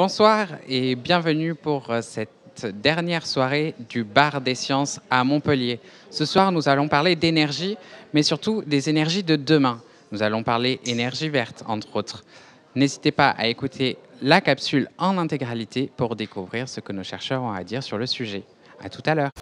Bonsoir et bienvenue pour cette dernière soirée du Bar des Sciences à Montpellier. Ce soir, nous allons parler d'énergie, mais surtout des énergies de demain. Nous allons parler énergie verte, entre autres. N'hésitez pas à écouter la capsule en intégralité pour découvrir ce que nos chercheurs ont à dire sur le sujet. À tout à l'heure.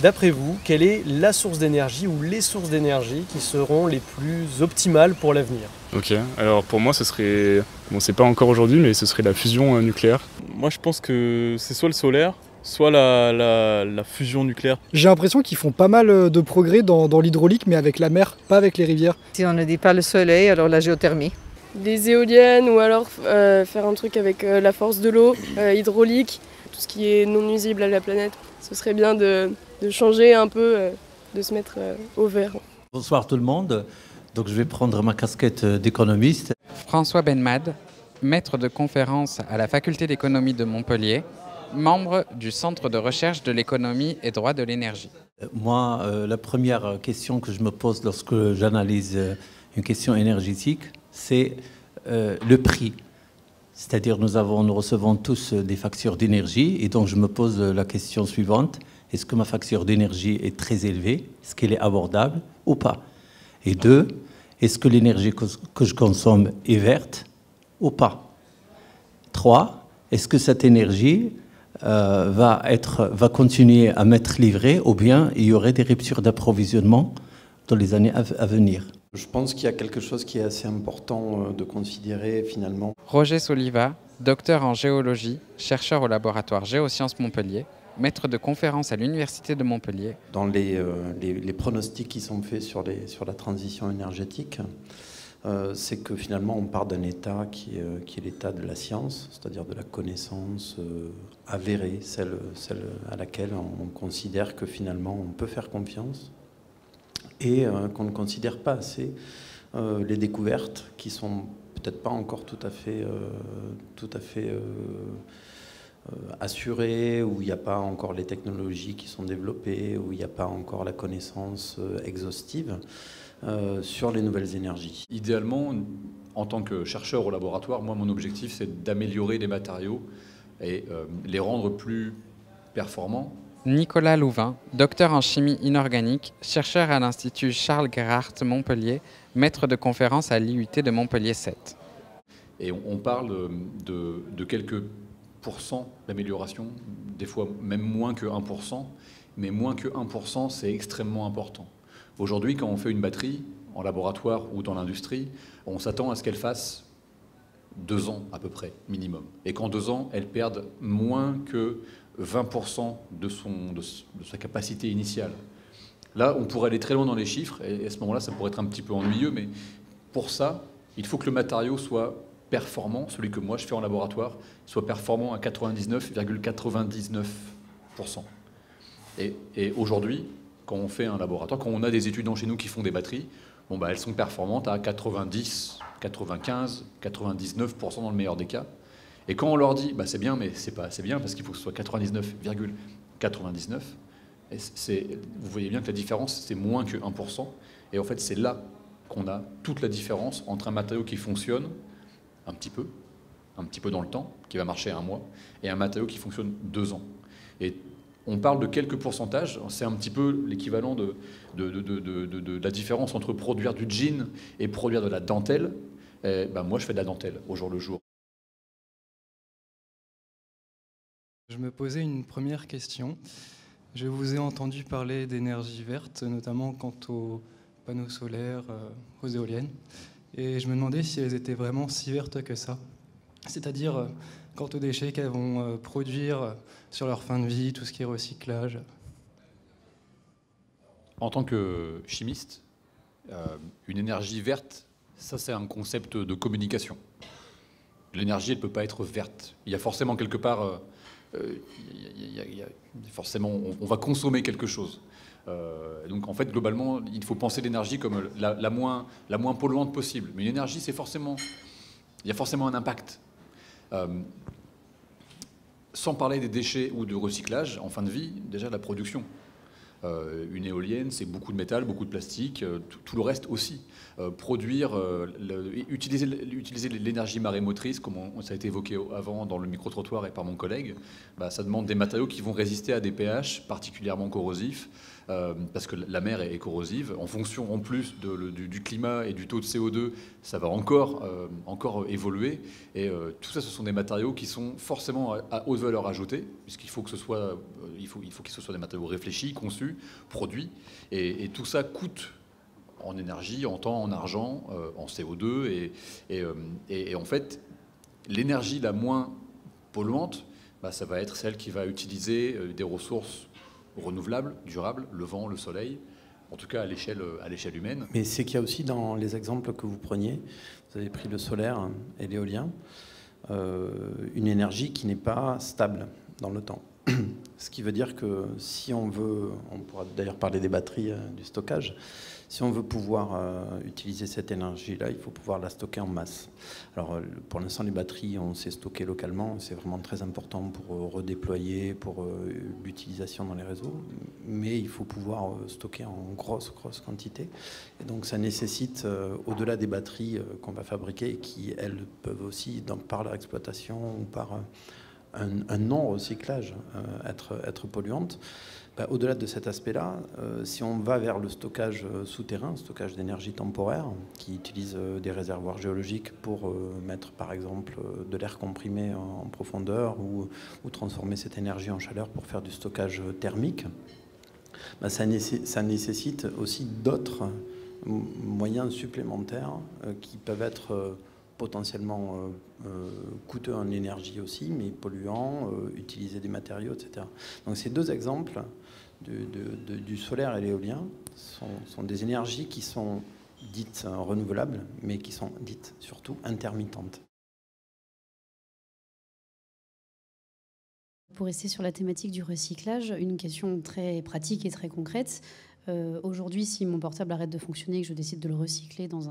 D'après vous, quelle est la source d'énergie ou les sources d'énergie qui seront les plus optimales pour l'avenir? Ok, alors pour moi ce serait, bon c'est pas encore aujourd'hui mais ce serait la fusion nucléaire. Moi je pense que c'est soit le solaire, soit la fusion nucléaire. J'ai l'impression qu'ils font pas mal de progrès dans l'hydraulique, mais avec la mer, pas avec les rivières. Si on ne dit pas le soleil, alors la géothermie. Des éoliennes ou alors faire un truc avec la force de l'eau, hydraulique, tout ce qui est non nuisible à la planète. Ce serait bien de changer un peu, de se mettre au vert. Bonsoir tout le monde. Donc je vais prendre ma casquette d'économiste. François Benmad, maître de conférence à la faculté d'économie de Montpellier, membre du Centre de recherche de l'économie et droit de l'énergie. Moi, la première question que je me pose lorsque j'analyse une question énergétique, c'est le prix. C'est-à-dire nous recevons tous des factures d'énergie et donc je me pose la question suivante. Est-ce que ma facture d'énergie est très élevée? Est-ce qu'elle est abordable ou pas? Et deux, est-ce que l'énergie que je consomme est verte ou pas? Trois, est-ce que cette énergie va continuer à m'être livrée ou bien il y aurait des ruptures d'approvisionnement dans les années à venir? Je pense qu'il y a quelque chose qui est assez important de considérer finalement. Roger Soliva, docteur en géologie, chercheur au laboratoire Géosciences Montpellier, maître de conférence à l'Université de Montpellier. Dans les pronostics qui sont faits sur la transition énergétique, c'est que finalement on part d'un état qui est l'état de la science, c'est-à-dire de la connaissance avérée, celle à laquelle on considère que finalement on peut faire confiance et qu'on ne considère pas assez les découvertes qui sont peut-être pas encore tout à fait assurées, où il n'y a pas encore les technologies qui sont développées, où il n'y a pas encore la connaissance exhaustive sur les nouvelles énergies. Idéalement, en tant que chercheur au laboratoire, moi mon objectif c'est d'améliorer les matériaux et les rendre plus performants. Nicolas Louvain, docteur en chimie inorganique, chercheur à l'Institut Charles Gerhardt Montpellier, maître de conférence à l'IUT de Montpellier 7. Et on parle de quelques pourcents d'amélioration, des fois même moins que 1%, mais moins que 1% c'est extrêmement important. Aujourd'hui, quand on fait une batterie, en laboratoire ou dans l'industrie, on s'attend à ce qu'elle fasse 2 ans à peu près, minimum. Et qu'en 2 ans, elle perde moins que 20% de sa capacité initiale. Là, on pourrait aller très loin dans les chiffres, et à ce moment-là, ça pourrait être un petit peu ennuyeux, mais pour ça, il faut que le matériau soit performant, celui que moi je fais en laboratoire, soit performant à 99,99%. Et aujourd'hui, quand on fait un laboratoire, quand on a des étudiants chez nous qui font des batteries, bon, elles sont performantes à 90, 95, 99% dans le meilleur des cas. Et quand on leur dit, c'est bien, mais c'est pas assez bien, parce qu'il faut que ce soit 99,99, vous voyez bien que la différence, c'est moins que 1%. Et en fait, c'est là qu'on a toute la différence entre un matériau qui fonctionne un petit peu dans le temps, qui va marcher 1 mois, et un matériau qui fonctionne 2 ans. Et on parle de quelques pourcentages, c'est un petit peu l'équivalent de la différence entre produire du jean et produire de la dentelle. Moi, je fais de la dentelle au jour le jour. Je me posais une première question. Je vous ai entendu parler d'énergie verte, notamment quant aux panneaux solaires, aux éoliennes. Et je me demandais si elles étaient vraiment si vertes que ça. C'est-à-dire, quant aux déchets qu'elles vont produire sur leur fin de vie, tout ce qui est recyclage. En tant que chimiste, une énergie verte, ça c'est un concept de communication. L'énergie, elle ne peut pas être verte. Il y a forcément quelque part... forcément, on va consommer quelque chose. Donc en fait, globalement, il faut penser l'énergie comme la moins polluante possible. Mais l'énergie, il y a forcément un impact. Sans parler des déchets ou de recyclage, en fin de vie, déjà la production. Une éolienne, c'est beaucoup de métal, beaucoup de plastique, tout le reste aussi. Utiliser l'énergie marémotrice, comme ça a été évoqué avant dans le micro-trottoir et par mon collègue, ça demande des matériaux qui vont résister à des pH particulièrement corrosifs, parce que la mer est corrosive. En fonction, en plus du climat et du taux de CO2, ça va encore évoluer. Et tout ça, ce sont des matériaux qui sont forcément à haute valeur ajoutée, puisqu'il faut que ce soit, il faut que ce soit des matériaux réfléchis, conçus, produits. Et tout ça coûte en énergie, en temps, en argent, en CO2. Et en fait, l'énergie la moins polluante, ça va être celle qui va utiliser des ressources renouvelables, durables, le vent, le soleil, en tout cas à l'échelle humaine. Mais c'est qu'il y a aussi dans les exemples que vous preniez, vous avez pris le solaire et l'éolien, une énergie qui n'est pas stable dans le temps. Ce qui veut dire que si on veut, on pourra d'ailleurs parler des batteries, du stockage, si on veut pouvoir utiliser cette énergie-là, il faut pouvoir la stocker en masse. Alors pour l'instant, les batteries, on sait stocker localement, c'est vraiment très important pour redéployer, pour l'utilisation dans les réseaux, mais il faut pouvoir stocker en grosse quantité. Et donc ça nécessite, au-delà des batteries qu'on va fabriquer, qui elles peuvent aussi, par leur exploitation ou par un non-recyclage, être polluantes. Au-delà de cet aspect-là, si on va vers le stockage souterrain, stockage d'énergie temporaire, qui utilise des réservoirs géologiques pour mettre par exemple de l'air comprimé en profondeur ou transformer cette énergie en chaleur pour faire du stockage thermique, ça nécessite aussi d'autres moyens supplémentaires qui peuvent être potentiellement coûteux en énergie aussi, mais polluants, utiliser des matériaux, etc. Donc ces deux exemples du solaire et l'éolien sont des énergies qui sont dites renouvelables, mais qui sont dites surtout intermittentes. Pour rester sur la thématique du recyclage, une question très pratique et très concrète. Aujourd'hui, si mon portable arrête de fonctionner et que je décide de le recycler dans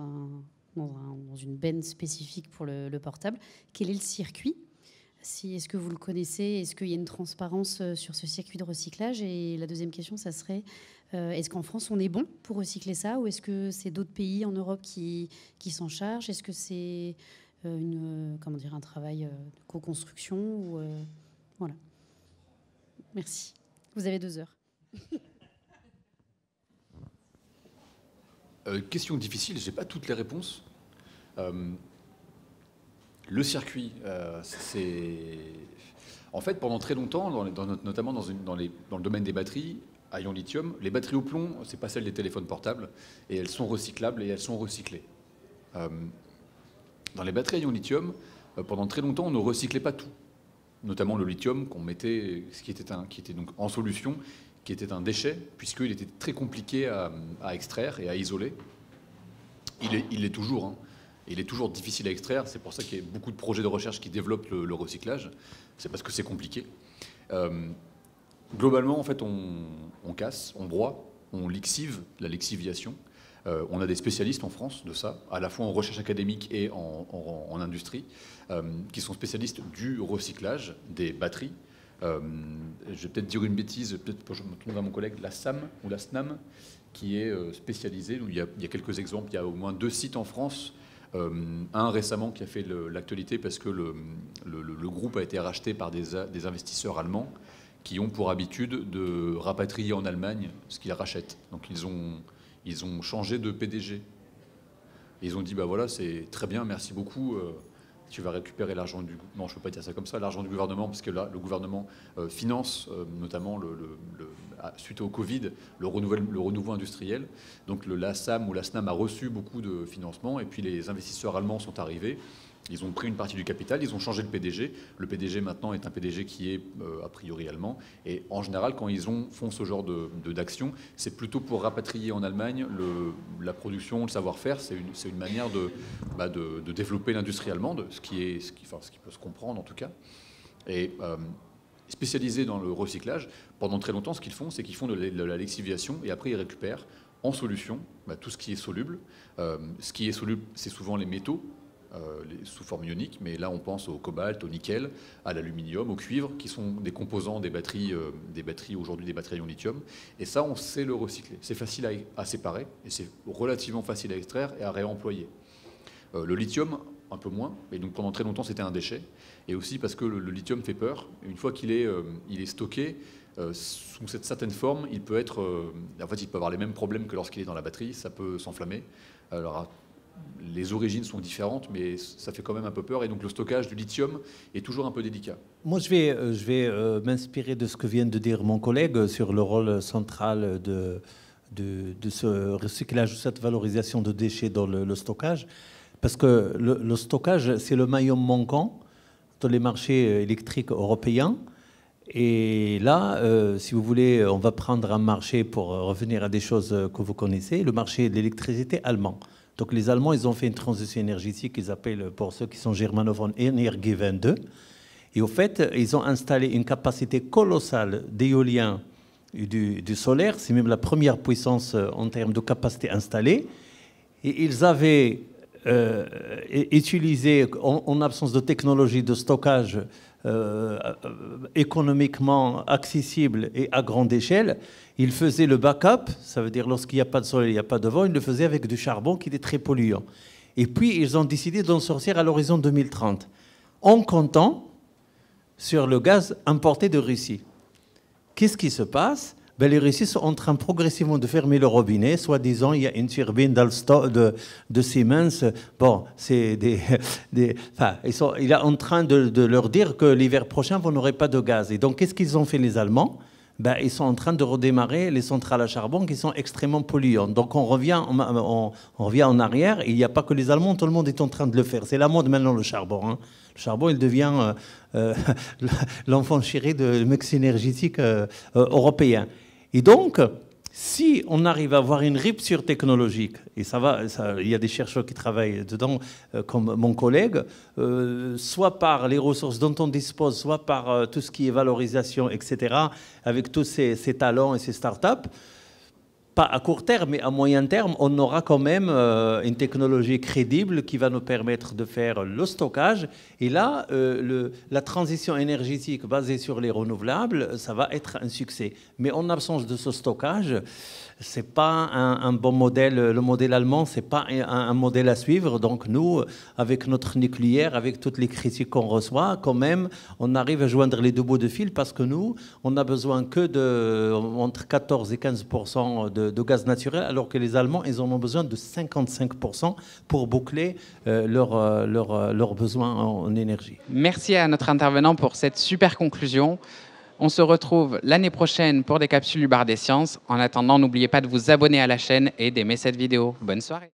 une benne spécifique pour le portable, quel est le circuit ? Est-ce que vous le connaissez ? Est-ce qu'il y a une transparence sur ce circuit de recyclage ? Et la deuxième question, ça serait, est-ce qu'en France, on est bon pour recycler ça ? Ou est-ce que c'est d'autres pays en Europe qui s'en chargent ? Est-ce que c'est un travail de co-construction ou, voilà. Merci. Vous avez 2 heures. Question difficile, je n'ai pas toutes les réponses. Le circuit, c'est... En fait, pendant très longtemps, notamment dans le domaine des batteries, à ion lithium, les batteries au plomb, ce n'est pas celles des téléphones portables, et elles sont recyclables et elles sont recyclées. Dans les batteries à ion lithium, pendant très longtemps, on ne recyclait pas tout. Notamment le lithium qu'on mettait, qui était donc en solution, qui était un déchet, puisqu'il était très compliqué à extraire et à isoler. Il l'est toujours, hein. Il est toujours difficile à extraire, c'est pour ça qu'il y a beaucoup de projets de recherche qui développent le recyclage, c'est parce que c'est compliqué. Globalement, en fait, on casse, on broie, on lixive, la lixiviation. On a des spécialistes en France de ça, à la fois en recherche académique et en industrie, qui sont spécialistes du recyclage des batteries. Je vais peut-être dire une bêtise, peut-être je me tourne vers mon collègue, la SAM ou la SNAM, qui est spécialisée. Il y a quelques exemples, il y a au moins 2 sites en France. Un récemment qui a fait l'actualité parce que le groupe a été racheté par des investisseurs allemands qui ont pour habitude de rapatrier en Allemagne ce qu'ils rachètent. Donc ils ont changé de PDG. Ils ont dit, voilà, c'est très bien, merci beaucoup. Tu vas récupérer l'argent du... Non, je ne peux pas dire ça comme ça, l'argent du gouvernement, parce que là, le gouvernement finance notamment, suite au Covid, le renouveau industriel. Donc la SAM ou la SNAM a reçu beaucoup de financement, et puis les investisseurs allemands sont arrivés. Ils ont pris une partie du capital, ils ont changé de PDG. Le PDG maintenant est un PDG qui est a priori allemand. Et en général, quand ils font ce genre d'action, c'est plutôt pour rapatrier en Allemagne la production, le savoir-faire. C'est une manière de développer l'industrie allemande, ce qui peut se comprendre en tout cas. Et spécialisés dans le recyclage, pendant très longtemps, ce qu'ils font, c'est qu'ils font de la lixiviation et après ils récupèrent en solution tout ce qui est soluble. Ce qui est soluble, c'est souvent les métaux. sous forme ionique, mais là on pense au cobalt, au nickel, à l'aluminium, au cuivre, qui sont des composants des batteries aujourd'hui, des batteries en lithium. Et ça, on sait le recycler. C'est facile à séparer et c'est relativement facile à extraire et à réemployer. Le lithium, un peu moins, et donc pendant très longtemps c'était un déchet, et aussi parce que le lithium fait peur. Une fois qu'il est stocké, sous cette certaine forme, il peut avoir les mêmes problèmes que lorsqu'il est dans la batterie, ça peut s'enflammer. Alors, les origines sont différentes, mais ça fait quand même un peu peur. Et donc le stockage du lithium est toujours un peu délicat. Moi, je vais m'inspirer de ce que vient de dire mon collègue sur le rôle central de ce recyclage, de cette valorisation de déchets dans le stockage. Parce que le stockage, c'est le maillon manquant dans les marchés électriques européens. Et là, si vous voulez, on va prendre un marché pour revenir à des choses que vous connaissez, le marché de l'électricité allemand. Donc les Allemands, ils ont fait une transition énergétique qu'ils appellent, pour ceux qui sont germanophones, Energiewende 2. Et au fait, ils ont installé une capacité colossale d'éolien et du solaire. C'est même la première puissance en termes de capacité installée. Et ils avaient utilisé, en absence de technologie de stockage économiquement accessible et à grande échelle, ils faisaient le backup, ça veut dire lorsqu'il n'y a pas de soleil, il n'y a pas de vent, ils le faisaient avec du charbon qui était très polluant. Et puis ils ont décidé d'en sortir à l'horizon 2030, en comptant sur le gaz importé de Russie. Qu'est-ce qui se passe? Les Russes sont en train progressivement de fermer le robinet. Soi-disant, il y a une turbine de Siemens. Bon, c'est il est en train de leur dire que l'hiver prochain, vous n'aurez pas de gaz. Et donc, qu'est-ce qu'ils ont fait, les Allemands? Ils sont en train de redémarrer les centrales à charbon qui sont extrêmement polluantes. Donc, on revient en arrière. Et il n'y a pas que les Allemands, tout le monde est en train de le faire. C'est la mode maintenant, le charbon. Hein. Le charbon, il devient l'enfant chéri de mix énergétique européen. Et donc, si on arrive à avoir une rupture technologique, et il y a des chercheurs qui travaillent dedans, comme mon collègue, soit par les ressources dont on dispose, soit par tout ce qui est valorisation, etc., avec tous ces talents et ces startups, pas à court terme, mais à moyen terme, on aura quand même une technologie crédible qui va nous permettre de faire le stockage. Et là, la transition énergétique basée sur les renouvelables, ça va être un succès. Mais en absence de ce stockage, c'est pas un bon modèle. Le modèle allemand, c'est pas un modèle à suivre. Donc nous, avec notre nucléaire, avec toutes les critiques qu'on reçoit, quand même, on arrive à joindre les deux bouts de fil parce que nous, on n'a besoin que entre 14 et 15% de gaz naturel, alors que les Allemands, ils en ont besoin de 55% pour boucler leurs besoins en énergie. Merci à notre intervenant pour cette super conclusion. On se retrouve l'année prochaine pour des capsules du Bar des Sciences. En attendant, n'oubliez pas de vous abonner à la chaîne et d'aimer cette vidéo. Bonne soirée.